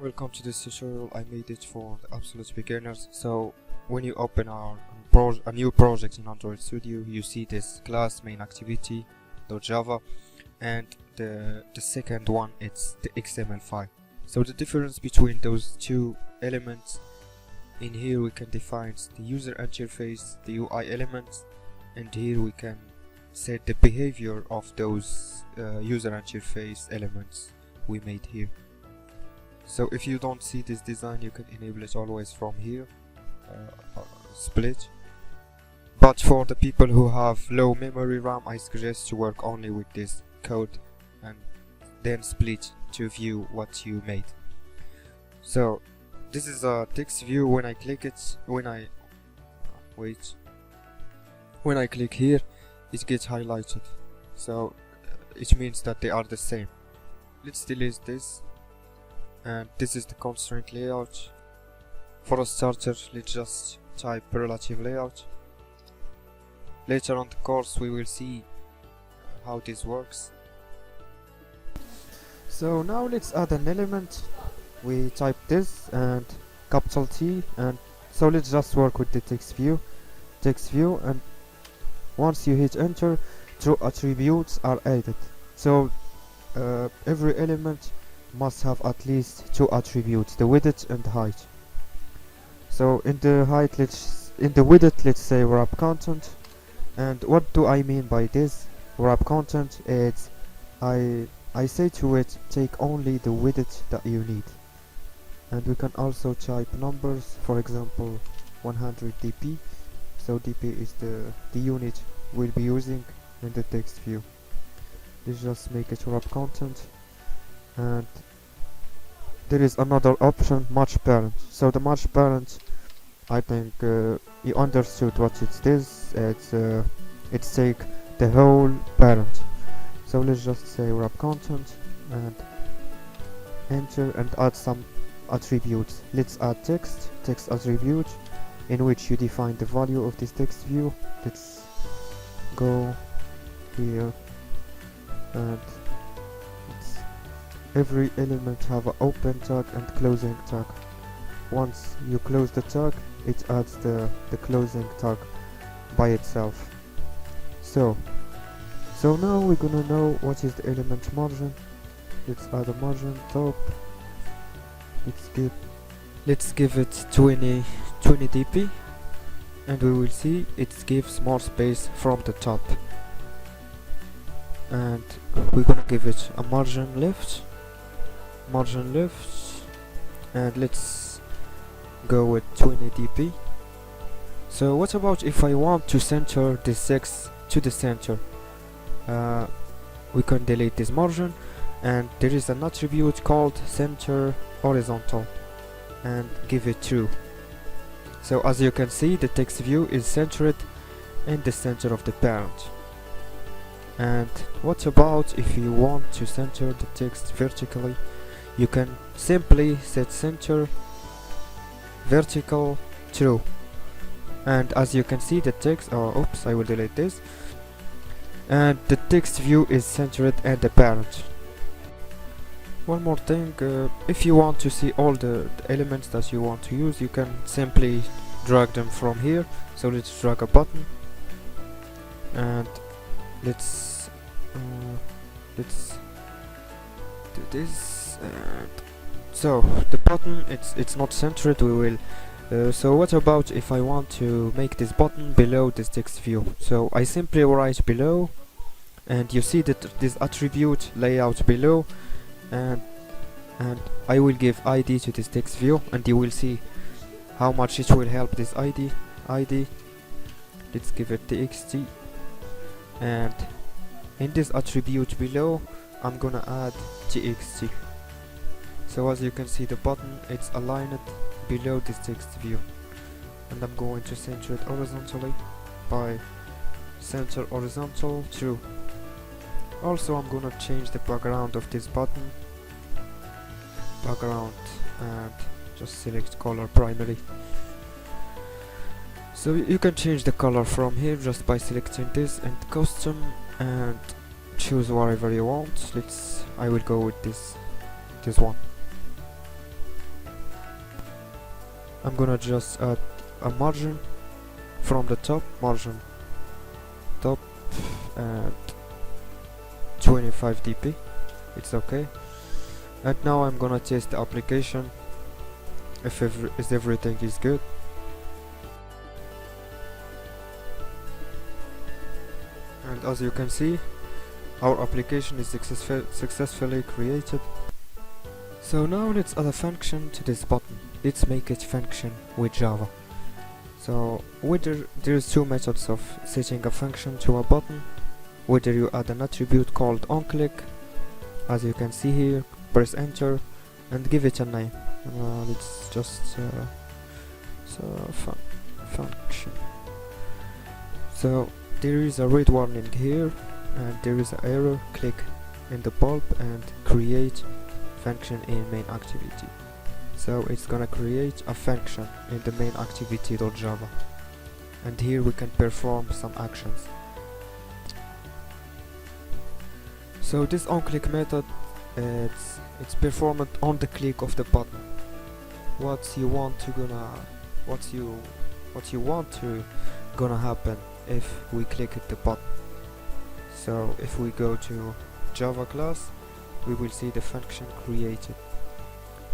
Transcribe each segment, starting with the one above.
Welcome to this tutorial. I made it for the absolute beginners. So when you open a new project in Android Studio, you see this class main activity .java, and the second one, it's the XML file. So the difference between those two elements, in here we can define the user interface, the UI elements, and here we can set the behavior of those user interface elements we made here. So if you don't see this design, you can enable it always from here, split. But for the people who have low memory RAM, I suggest to work only with this code and then split to view what you made. So this is a text view. When I click it, when I click here, it gets highlighted. So it means that they are the same. Let's delete this. And this is the constraint layout. For a starter, let's just type relative layout. Later on the course we will see how this works. So now let's add an element. We type this and capital T, and so let's just work with the text view, and once you hit enter, two attributes are added. So every element must have at least two attributes, the width and the height. So in the width, let's say wrap content. And what do I mean by this? Wrap content is I say to it, take only the width that you need. And we can also type numbers, for example 100 dp. So dp is the unit we'll be using in the text view. Let's just make it wrap content. And there is another option, match parent. So the match parent, I think you understood what it is. It's take the whole parent. So let's just say wrap content and enter and add some attributes. Let's add text attribute, in which you define the value of this text view. Let's go here, and every element have an open tag and closing tag. Once you close the tag, it adds the closing tag by itself. So now we're gonna know what is the element margin. Let's add a margin top. Let's give it 20 dp, and we will see it gives more space from the top. And we're gonna give it a margin left, and let's go with 20 dp. So what about if I want to center this text to the center? We can delete this margin, and there is an attribute called center horizontal, and give it true. So as you can see, the text view is centered in the center of the parent. And what about if you want to center the text vertically? You can simply set center vertical true, and as you can see, the text, oops, I will delete this, and the text view is centered in the parent. One more thing, if you want to see all the elements that you want to use, you can simply drag them from here. So let's drag a button, and let's do this. And so the button, it's not centered. We will so what about if I want to make this button below this text view? So I simply write below, and you see that this attribute layout below, and I will give ID to this text view, and you will see how much it will help this ID. Let's give it txt, and in this attribute below I'm gonna add txt. So as you can see, the button, it's aligned below this text view, and I'm going to center it horizontally by center horizontal true. Also, I'm gonna change the background of this button, and just select color primary. So you can change the color from here just by selecting this and custom, and choose whatever you want. I will go with this one. I'm gonna just add a margin from the top, margin top, and 25 dp. It's okay. And now I'm gonna test the application if everything is good. And as you can see, our application is successfully created. So now let's add a function to this button. Let's make it function with Java. So there's two methods of setting a function to a button. Whether you add an attribute called onClick, as you can see here, press enter and give it a name. Let's just function. So there is a red warning here and there is an error. Click in the bulb and create function in main activity. So it's gonna create a function in the main activity.java, and here we can perform some actions. So this onClick method, it's performed on the click of the button. What you want to gonna happen if we click at the button. So if we go to Java class, we will see the function created.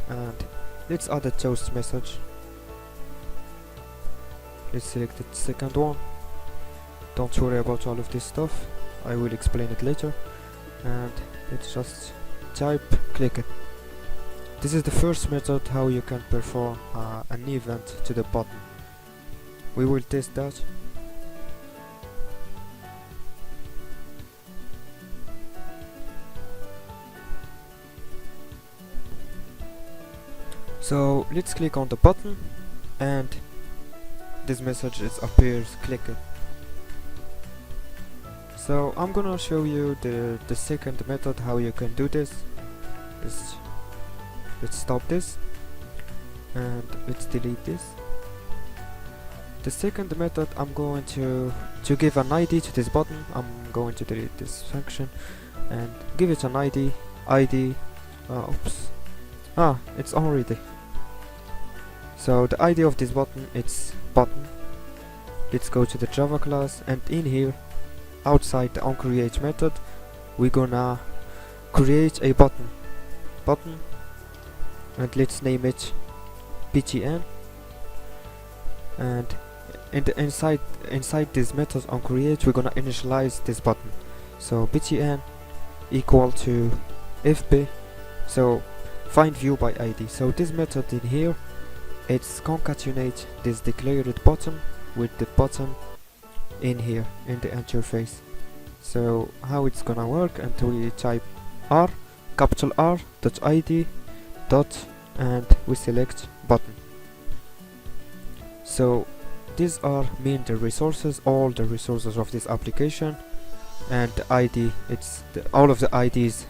And let's add a toast message. Let's select the second one. Don't worry about all of this stuff, I will explain it later. And let's just type click it. This is the first method how you can perform an event to the button. We will test that. So let's click on the button and this message appears, click it. So I'm gonna show you the second method how you can do this. Let's stop this and let's delete this. The second method, I'm going to give an ID to this button. I'm going to delete this function and give it an ID. It's already. So the ID of this button, it's button. Let's go to the Java class, and in here, outside the onCreate method, we're gonna create a button, and let's name it btn. And inside this method onCreate, we're gonna initialize this button. So btn equal to fb. So find view by ID. So this method in here, it's concatenate this declared button with the button in here in the interface. So how it's gonna work, and we type R, capital R dot ID dot, and we select button. So these are the resources, all the resources of this application, and the ID, all of the IDs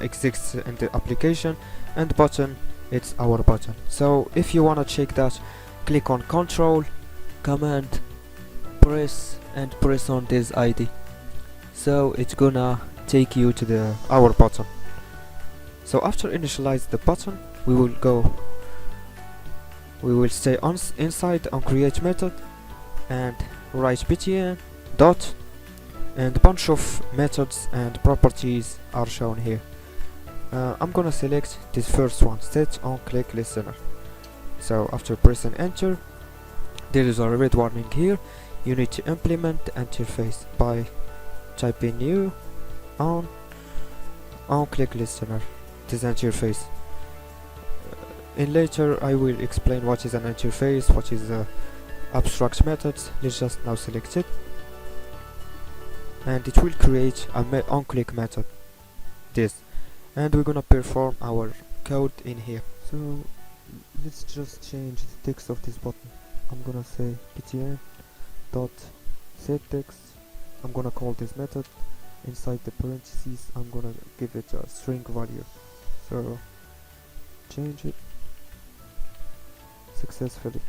exists in the application, and button, it's our button. So if you wanna check that, click on Control, Command, press on this ID. So it's gonna take you to our button. So after initialize the button, we will stay inside the onCreate method and write btn dot, and a bunch of methods and properties are shown here. I'm gonna select this first one, set onClick listener. So after pressing enter, there is a red warning here. You need to implement the interface by typing new onClick listener, this interface. In later I will explain what is an interface, what is abstract methods. Let's just now select it, and it will create a onClick method, this, and we're gonna perform our code in here. So let's just change the text of this button. I'm gonna say btn dot set text. I'm gonna call this method. Inside the parentheses, I'm gonna give it a string value. So change it successfully.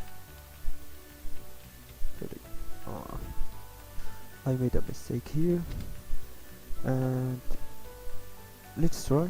I made a mistake here, and let's try.